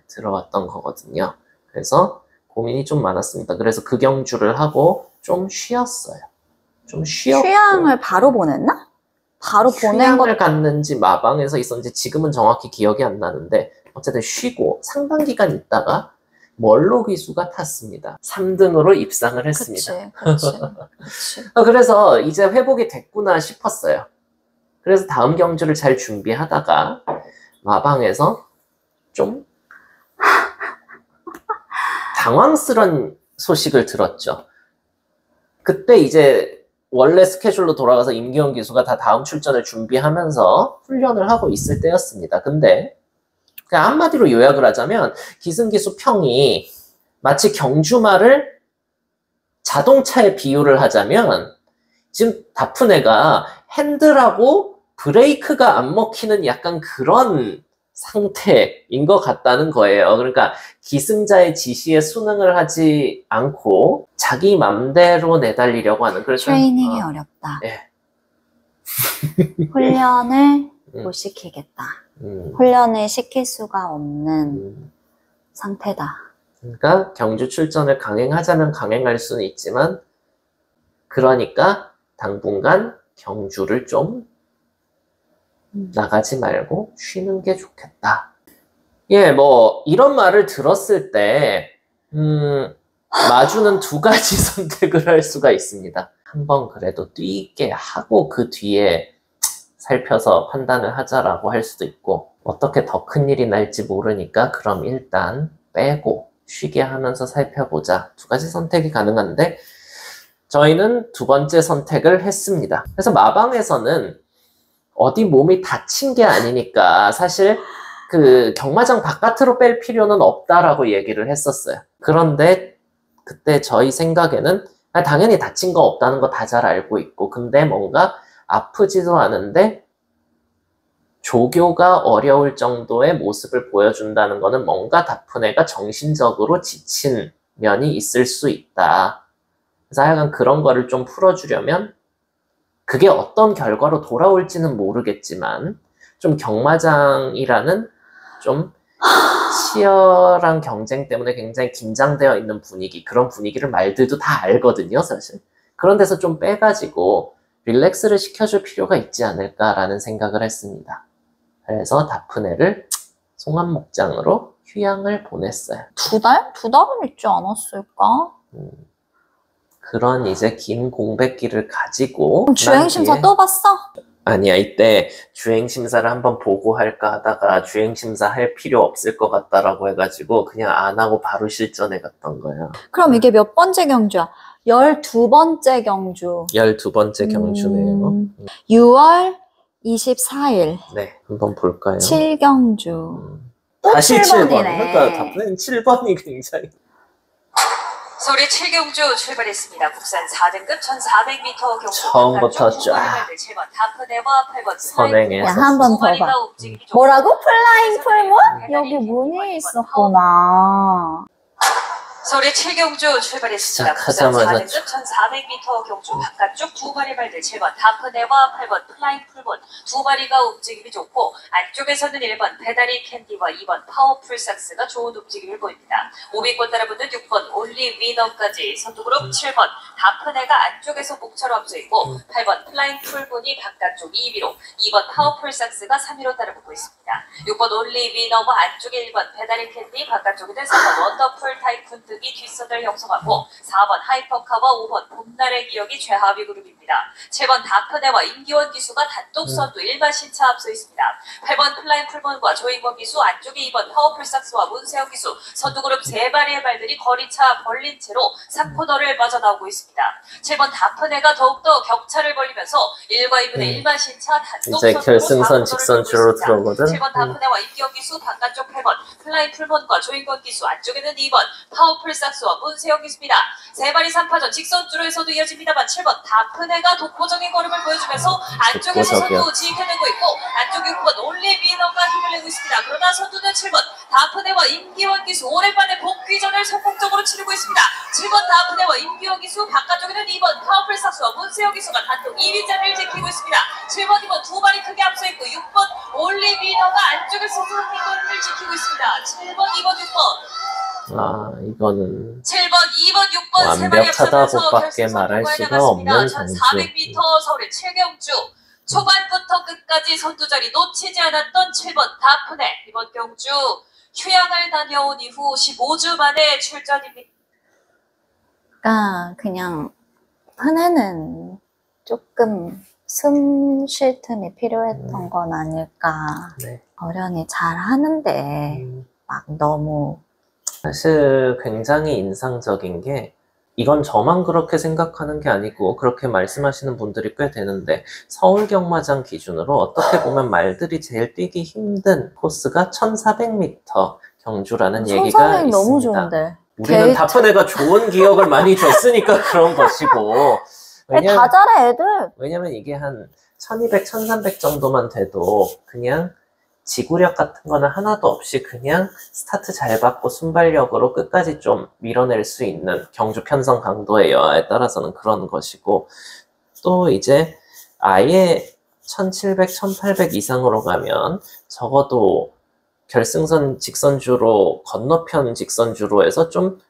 들어왔던 거거든요. 그래서 고민이 좀 많았습니다. 그래서 그 경주를 하고 좀 쉬었어요. 좀 쉬었고 휴양을 바로 보냈나? 바로 보낸 것 휴양을 갔는지 마방에서 있었는지 지금은 정확히 기억이 안 나는데 어쨌든 쉬고 상당 기간 있다가 멀로 기수가 탔습니다. 3등으로 입상을 했습니다. 그치. 그래서 이제 회복이 됐구나 싶었어요. 그래서 다음 경주를 잘 준비하다가 마방에서 좀 당황스런 소식을 들었죠. 그때 이제 원래 스케줄로 돌아가서 임기원 기수가 다 다음 출전을 준비하면서 훈련을 하고 있을 때였습니다. 근데 그냥 한마디로 요약을 하자면 기승기수 평이 마치 경주마를 자동차에 비유를 하자면 지금 다프네가 핸들하고 브레이크가 안 먹히는 약간 그런 상태인 것 같다는 거예요. 그러니까 기승자의 지시에 순응을 하지 않고 자기 맘대로 내달리려고 하는 그래서 트레이닝이 어렵다. 네. 훈련을 못 시키겠다. 훈련을 시킬 수가 없는 상태다. 그러니까 경주 출전을 강행하자면 강행할 수는 있지만 그러니까 당분간 경주를 좀 나가지 말고 쉬는 게 좋겠다. 예, 뭐 이런 말을 들었을 때 마주는 두 가지 선택을 할 수가 있습니다. 한번 그래도 뛰게 하고 그 뒤에 살펴서 판단을 하자라고 할 수도 있고 어떻게 더 큰 일이 날지 모르니까 그럼 일단 빼고 쉬게 하면서 살펴보자. 두 가지 선택이 가능한데 저희는 두 번째 선택을 했습니다. 그래서 마방에서는 어디 몸이 다친 게 아니니까 사실 그 경마장 바깥으로 뺄 필요는 없다라고 얘기를 했었어요. 그런데 그때 저희 생각에는 당연히 다친 거 없다는 거 다 잘 알고 있고 근데 뭔가 아프지도 않은데 조교가 어려울 정도의 모습을 보여준다는 거는 뭔가 다프네가 정신적으로 지친 면이 있을 수 있다. 그래서 하여간 그런 거를 좀 풀어주려면 그게 어떤 결과로 돌아올지는 모르겠지만 좀 경마장이라는 좀 치열한 경쟁 때문에 굉장히 긴장되어 있는 분위기 그런 분위기를 말들도 다 알거든요 사실. 그런 데서 좀 빼가지고 릴렉스를 시켜줄 필요가 있지 않을까라는 생각을 했습니다. 그래서 다프네를 송암목장으로 휴양을 보냈어요. 두 달? 두 달은 있지 않았을까? 그런 이제 긴 공백기를 가지고 그럼 주행심사 또 봤어? 아니야 이때 주행심사를 한번 보고 할까 하다가 주행심사 할 필요 없을 것 같다라고 해가지고 그냥 안 하고 바로 실전에 갔던 거야. 그럼 이게 몇 번째 경주야? 12번째 경주. 12번째 경주네요. 6월 24일. 네, 한번 볼까요? 7경주. 또 다시 7번. 7번이네. 그러니까 다프네는 7번이 굉장히 서울의 7경주 출발했습니다. 국산 4등급 1400m 경주. 처음부터 쫙 7번 다프네와 8번 선행해서 야, 한 번 더 봐. 뭐라고? 플라잉 풀문? 여기 문이 있었구나. 서울의 7경주 출발했습니다. 시작하자마자 4등급 1400m 경주 바깥쪽 두 마리 말들 7번 다프네와 8번 플라잉 풀본 두 마리가 움직임이 좋고 안쪽에서는 1번 페다리 캔디와 2번 파워풀 삭스가 좋은 움직임을 보입니다. 5위권 따라붙는 6번 올리 위너까지 선두그룹 7번 다프네가 안쪽에서 목차로 앞서 있고 8번 플라잉 풀본이 바깥쪽 2위로 2번 파워풀 삭스가 3위로 따라붙고 있습니다. 6번 올리 위너와 안쪽에 1번 페다리 캔디 바깥쪽에는 3번 원더풀 타이쿤 등이 뒷선을 형성하고 4번 하이퍼카와 5번 봄날의 기억이 최하위 그룹입니다. 7번 다프네와 임기원 기수가 단독 선두 1반 신차 앞서 있습니다. 8번 플라잉 풀본과 조인권 기수 안쪽에 2번 파워풀 삭스와 문세영 기수 선두그룹 3마리의 말들이 거리차 벌린 채로 3코너를 빠져나오고 있습니다. 7번 다프네가 더욱더 격차를 벌리면서 1과 2분의 1반 신차 단독 이제 선두로 결승선 직선주로 들어오거든. 7번 다프네와 임기원 기수 바깥쪽 8번 플라잉 풀본과 조인권 기수 안쪽에는 2번 파워풀 삭스와 문세영 기수입니다. 3마리 3파전 직선주로에서도 이어집니다만 7번 다프네가 독보적인 걸음을 보여주면서 안쪽에서 독보적이야. 선두 지켜내고 있고 안쪽 6번 올리 위너가 힘을 내고 있습니다. 그러나 선두는 7번 다프네와 임기원 기수 오랜만에 복귀전을 성공적으로 치르고 있습니다. 7번 다프네와 임기원 기수 바깥쪽에는 2번 파워풀 삭스와 문세영 기수가 단독 2위 자리를 지키고 있습니다. 7번 2번 두 마리 크게 앞서 있고 6번 올리 위너가 안쪽에서 선두 걸음을 지키고 있습니다. 7번 2번 6번 아, 이거는 7번, 2번, 6번 세 마리 완벽하다고밖에 말할 수가 없는 경주. 1400m 서울의 7경주 초반부터 끝까지 선두 자리 놓치지 않았던 7번 다프네. 이번 경주 휴양을 다녀온 이후 15주 만에 출전입니다. 그냥 푸네는 조금 숨 쉴 틈이 필요했던 건 아닐까. 네. 어련히 잘 하는데 막 너무 사실 굉장히 인상적인 게 이건 저만 그렇게 생각하는 게 아니고 그렇게 말씀하시는 분들이 꽤 되는데 서울 경마장 기준으로 어떻게 보면 말들이 제일 뛰기 힘든 코스가 1400m 경주라는 얘기가 선선이 있습니다. 너무 좋은데. 우리는 게이트. 다프네가 좋은 기억을 많이 줬으니까 그런 것이고 다 잘해 애들. 왜냐면 이게 한 1200, 1300 정도만 돼도 그냥 지구력 같은 거는 하나도 없이 그냥 스타트 잘 받고 순발력으로 끝까지 좀 밀어낼 수 있는 경주 편성 강도의 여하에 따라서는 그런 것이고 또 이제 아예 1700, 1800 이상으로 가면 적어도 결승선 직선주로 건너편 직선주로 해서 좀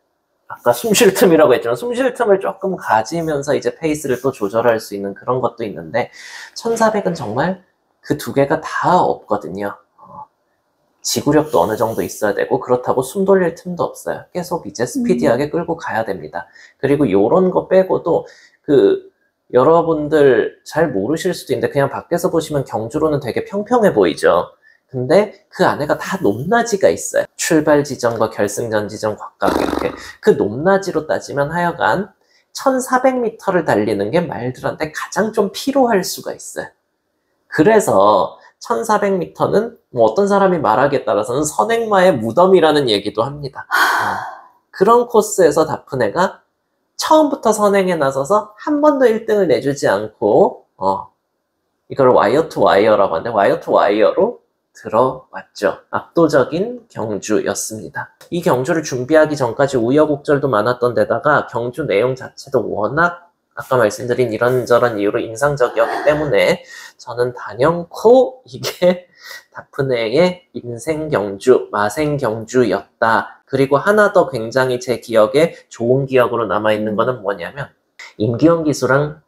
아까 숨쉴 틈이라고 했지만 숨쉴 틈을 조금 가지면서 이제 페이스를 또 조절할 수 있는 그런 것도 있는데 1400은 정말 그 두 개가 다 없거든요. 지구력도 어느 정도 있어야 되고 그렇다고 숨 돌릴 틈도 없어요. 계속 이제 스피디하게 끌고 가야 됩니다. 그리고 요런 거 빼고도 여러분들 잘 모르실 수도 있는데 그냥 밖에서 보시면 경주로는 되게 평평해 보이죠. 근데 그 안에가 다 높낮이가 있어요. 출발 지점과 결승전 지점 각각 이렇게 그 높낮이로 따지면 하여간 1400m를 달리는 게 말들한테 가장 좀 피로할 수가 있어요. 그래서 1400m는 뭐 어떤 사람이 말하기에 따라서는 선행마의 무덤이라는 얘기도 합니다. 그런 코스에서 다프네가 처음부터 선행에 나서서 한 번도 1등을 내주지 않고 이걸 와이어 투 와이어라고 하는데 와이어 투 와이어로 들어왔죠. 압도적인 경주였습니다. 이 경주를 준비하기 전까지 우여곡절도 많았던 데다가 경주 내용 자체도 워낙 아까 말씀드린 이런저런 이유로 인상적이었기 때문에 저는 단연코 이게 다프네의 인생 경주, 마생 경주였다. 그리고 하나 더 굉장히 제 기억에 좋은 기억으로 남아있는 거는 뭐냐면 임기원 기수랑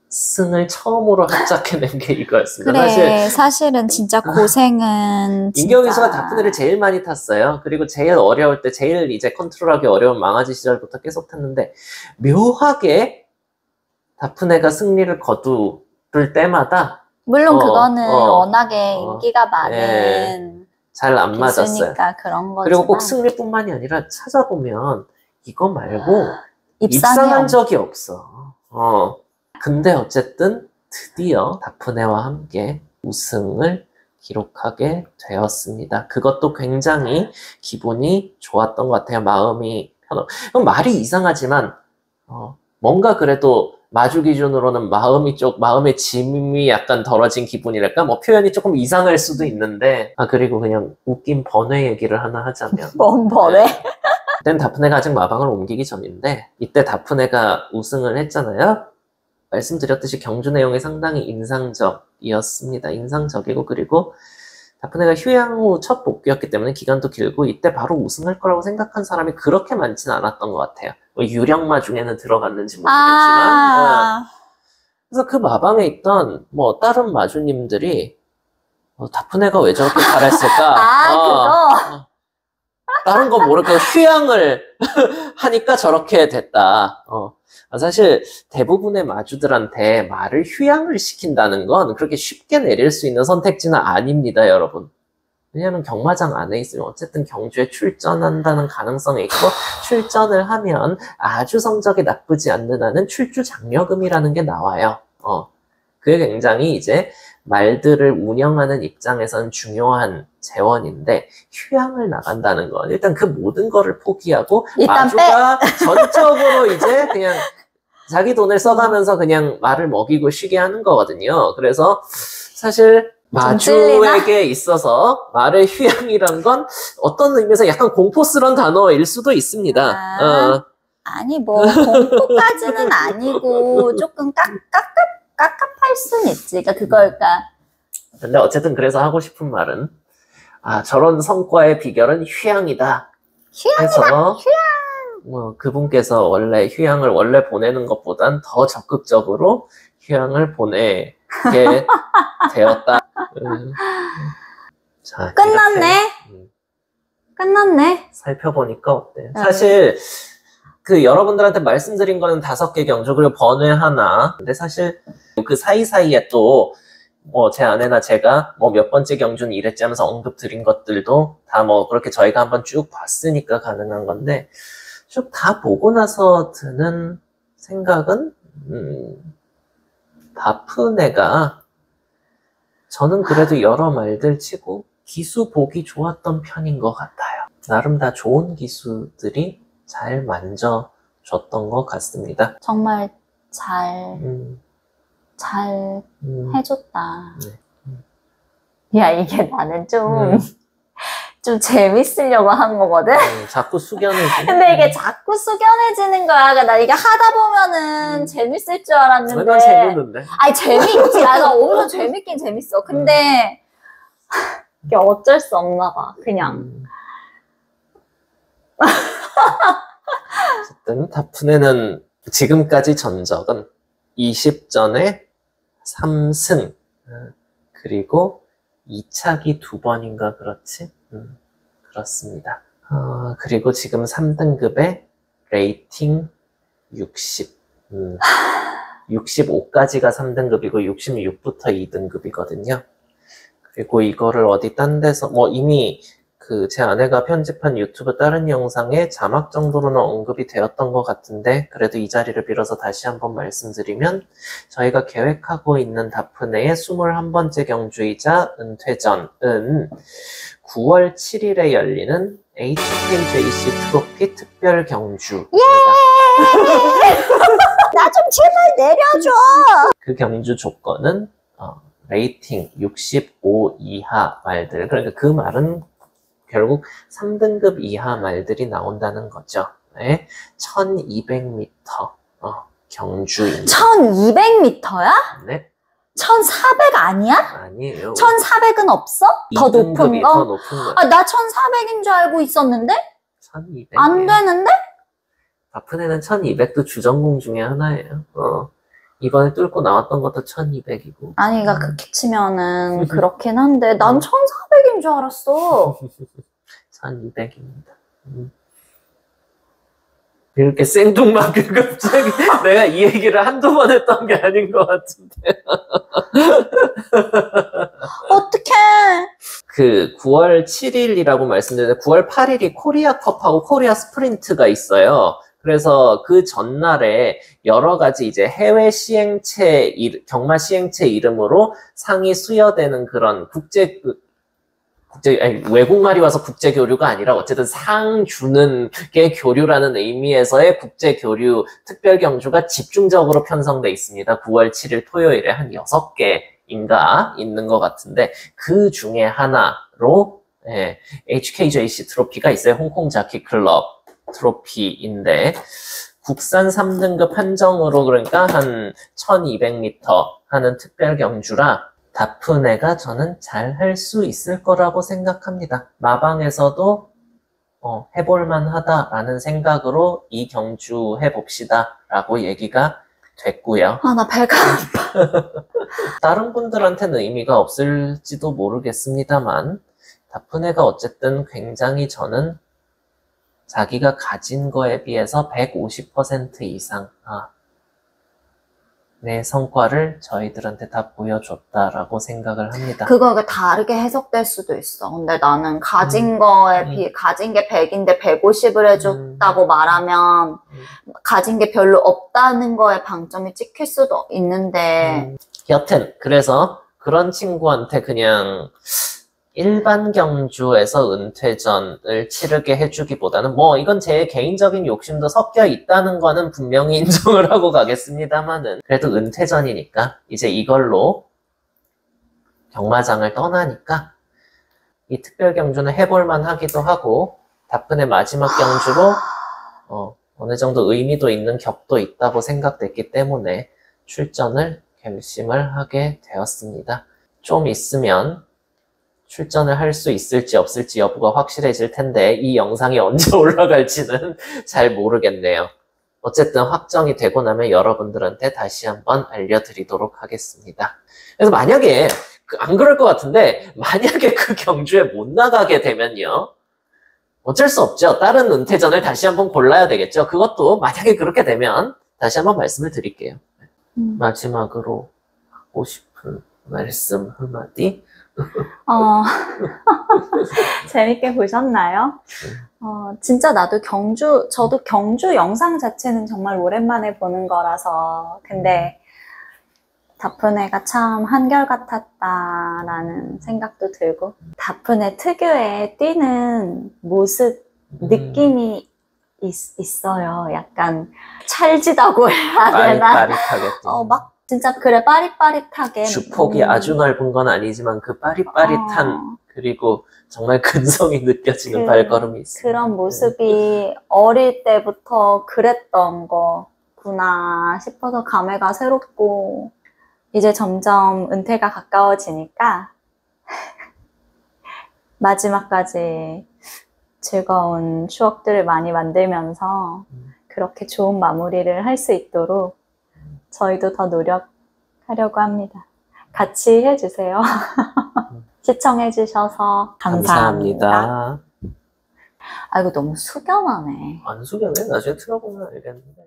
승을 처음으로 합작해낸 게 이거였습니다. 그래, 사실은 진짜 고생은 임기원 기수가 다프네를 제일 많이 탔어요. 그리고 제일 어려울 때, 제일 이제 컨트롤하기 어려운 망아지 시절부터 계속 탔는데 묘하게 다프네가 승리를 거두를 때마다 물론 그거는 워낙에 인기가 많은 잘 안 맞았어요. 기수니까 그런 거지만 그리고 꼭 승리뿐만이 아니라 찾아보면 이거 말고 입상형. 입상한 적이 없어. 근데 어쨌든 드디어 다프네와 함께 우승을 기록하게 되었습니다. 그것도 굉장히 기분이 좋았던 것 같아요. 마음이 말이 이상하지만 뭔가 그래도 마주 기준으로는 마음의 짐이 약간 덜어진 기분이랄까? 뭐 표현이 조금 이상할 수도 있는데 그리고 그냥 웃긴 번외 얘기를 하나 하자면 뭔 번외? 그땐 다프네가 아직 마방을 옮기기 전인데 이때 다프네가 우승을 했잖아요. 말씀드렸듯이 경주 내용이 상당히 인상적이었습니다. 인상적이고 그리고 다프네가 휴양 후 첫 복귀였기 때문에 기간도 길고 이때 바로 우승할 거라고 생각한 사람이 그렇게 많지는 않았던 것 같아요. 뭐 유령마 중에는 들어갔는지 모르겠지만 그래서 그 마방에 있던 뭐 다른 마주님들이 다프네가 왜 저렇게 잘했을까? 그거? 다른 건 모르고 휴양을 하니까 저렇게 됐다. 사실 대부분의 마주들한테 말을 휴양을 시킨다는 건 그렇게 쉽게 내릴 수 있는 선택지는 아닙니다, 여러분. 왜냐하면 경마장 안에 있으면 어쨌든 경주에 출전한다는 가능성이 있고 출전을 하면 아주 성적이 나쁘지 않는 한은 출주 장려금이라는 게 나와요. 그게 굉장히 이제 말들을 운영하는 입장에서는 중요한 재원인데 휴양을 나간다는 건 일단 그 모든 거를 포기하고 마주가 전적으로 이제 그냥 자기 돈을 써가면서 그냥 말을 먹이고 쉬게 하는 거거든요. 그래서 사실 마주에게 있어서 말의 휴양이란 건 어떤 의미에서 약간 공포스러운 단어일 수도 있습니다. 아니 뭐 공포까지는 아니고 조금 깝깝할 순 있지. 그러니까 그걸까. 근데 어쨌든 그래서 하고 싶은 말은 저런 성과의 비결은 휴양이다. 휴양. 그분께서 원래 휴양을 원래 보내는 것보단 더 적극적으로 휴양을 보내게 되었다. 자, 끝났네. 끝났네. 살펴보니까 어때요? 사실 그 여러분들한테 말씀드린 거는 5개 경주 그리고 번외 하나. 근데 사실 그 사이사이에 또 뭐 제 아내나 제가 뭐 몇 번째 경주는 이랬지 하면서 언급 드린 것들도 다 뭐 그렇게 저희가 한번 쭉 봤으니까 가능한 건데 쭉 다 보고 나서 드는 생각은 다프네가 저는 그래도 여러 말들 치고 기수 보기 좋았던 편인 것 같아요. 나름 다 좋은 기수들이 잘 만져줬던 것 같습니다. 정말 잘 해줬다. 야, 이게 나는 좀 재밌으려고 한 거거든? 자꾸 숙연해지는. 근데 이게 자꾸 숙연해지는 거야. 그러니까 나 이게 하다 보면은 재밌을 줄 알았는데. 난 재밌는데. 아니, 재밌지. 나 엄청 재밌긴 재밌어. 근데, 이게 어쩔 수 없나 봐. 그냥. 어쨌든 다프네는 지금까지 전적은 20전에 3승 그리고 2차기 2번인가 그렇지? 그렇습니다. 그리고 지금 3등급에 레이팅 60 65까지가 3등급이고 66부터 2등급이거든요. 그리고 이거를 어디 딴 데서 뭐 이미 제 아내가 편집한 유튜브 다른 영상에 자막 정도로는 언급이 되었던 것 같은데 그래도 이 자리를 빌어서 다시 한번 말씀드리면 저희가 계획하고 있는 다프네의 21번째 경주이자 은퇴전은 9월 7일에 열리는 HKJC 트로피 특별 경주입니다. 나 좀 제발 내려줘! 그 경주 조건은 레이팅 65 이하 말들, 그러니까 그 말은 결국 3등급 이하 말들이 나온다는 거죠. 네. 1200m 경주입니다. 1200m야? 네. 1400 아니야? 아니에요. 1400은 없어? 더 높은 거? 더 높은 거. 나 1400인 줄 알고 있었는데? 1200. 안 되는데? 다프네는 1200도 주전공 중에 하나예요. 이번에 뚫고 나왔던 것도 1200이고. 아니, 그러니까 그렇게 치면은 그렇긴 한데 난 1400인 줄 알았어. 1200입니다. 이렇게 생뚱맞게 갑자기 내가 이 얘기를 한두 번 했던 게 아닌 것 같은데. 어떡해. 9월 7일이라고 말씀드렸는데 9월 8일이 코리아컵하고 코리아 스프린트가 있어요. 그래서 그 전날에 여러 가지 이제 해외 시행체, 경마 시행체 이름으로 상이 수여되는 그런 외국말이 와서 국제교류가 아니라 어쨌든 상 주는 게 교류라는 의미에서의 국제교류 특별경주가 집중적으로 편성돼 있습니다. 9월 7일 토요일에 한 6개인가 있는 것 같은데 그 중에 하나로 HKJC 트로피가 있어요. 홍콩 자키 클럽. 트로피인데 국산 3등급 한정으로 그러니까 한 1200m 하는 특별 경주라 다프네가 저는 잘 할 수 있을 거라고 생각합니다. 마방에서도 해볼만 하다라는 생각으로 이 경주 해봅시다 라고 얘기가 됐고요. 아, 나 배가 아파. 다른 분들한테는 의미가 없을지도 모르겠습니다만 다프네가 어쨌든 굉장히 저는 자기가 가진 거에 비해서 150% 이상 내 성과를 저희들한테 다 보여줬다라고 생각을 합니다. 그거가 다르게 해석될 수도 있어. 근데 나는 가진 거에 비해, 가진 게 100인데 150을 해줬다고 말하면, 가진 게 별로 없다는 거에 방점이 찍힐 수도 있는데, 여튼, 그래서 그런 친구한테 그냥 일반 경주에서 은퇴전을 치르게 해주기보다는 뭐 이건 제 개인적인 욕심도 섞여 있다는 거는 분명히 인정을 하고 가겠습니다만은 그래도 은퇴전이니까 이제 이걸로 경마장을 떠나니까 이 특별 경주는 해볼만 하기도 하고 다프네 마지막 경주로 어느 정도 의미도 있는 격도 있다고 생각됐기 때문에 출전을 결심을 하게 되었습니다. 좀 있으면 출전을 할 수 있을지 없을지 여부가 확실해질 텐데 이 영상이 언제 올라갈지는 잘 모르겠네요. 어쨌든 확정이 되고 나면 여러분들한테 다시 한번 알려드리도록 하겠습니다. 그래서 만약에 안 그럴 것 같은데 만약에 그 경주에 못 나가게 되면요. 어쩔 수 없죠. 다른 은퇴전을 다시 한번 골라야 되겠죠. 그것도 만약에 그렇게 되면 다시 한번 말씀을 드릴게요. 마지막으로 하고 싶은 말씀 한마디? 재밌게 보셨나요? 진짜 저도 경주 영상 자체는 정말 오랜만에 보는 거라서, 근데 다프네가 참 한결같았다라는 생각도 들고, 다프네 특유의 뛰는 모습, 느낌이 있어요. 약간 찰지다고 해야 되나? 빠릿빠릿하게 막 진짜 그래 빠릿빠릿하게 주폭이 아주 넓은 건 아니지만 그 빠릿빠릿한 그리고 정말 근성이 느껴지는 발걸음이 있습니다. 그런 모습이 어릴 때부터 그랬던 거구나 싶어서 감회가 새롭고 이제 점점 은퇴가 가까워지니까 마지막까지 즐거운 추억들을 많이 만들면서 그렇게 좋은 마무리를 할 수 있도록 저희도 더 노력하려고 합니다. 같이 해주세요. 시청해주셔서 감사합니다. 아이고, 너무 숙연하네. 안 숙연해? 나중에 틀어보면 알겠는데.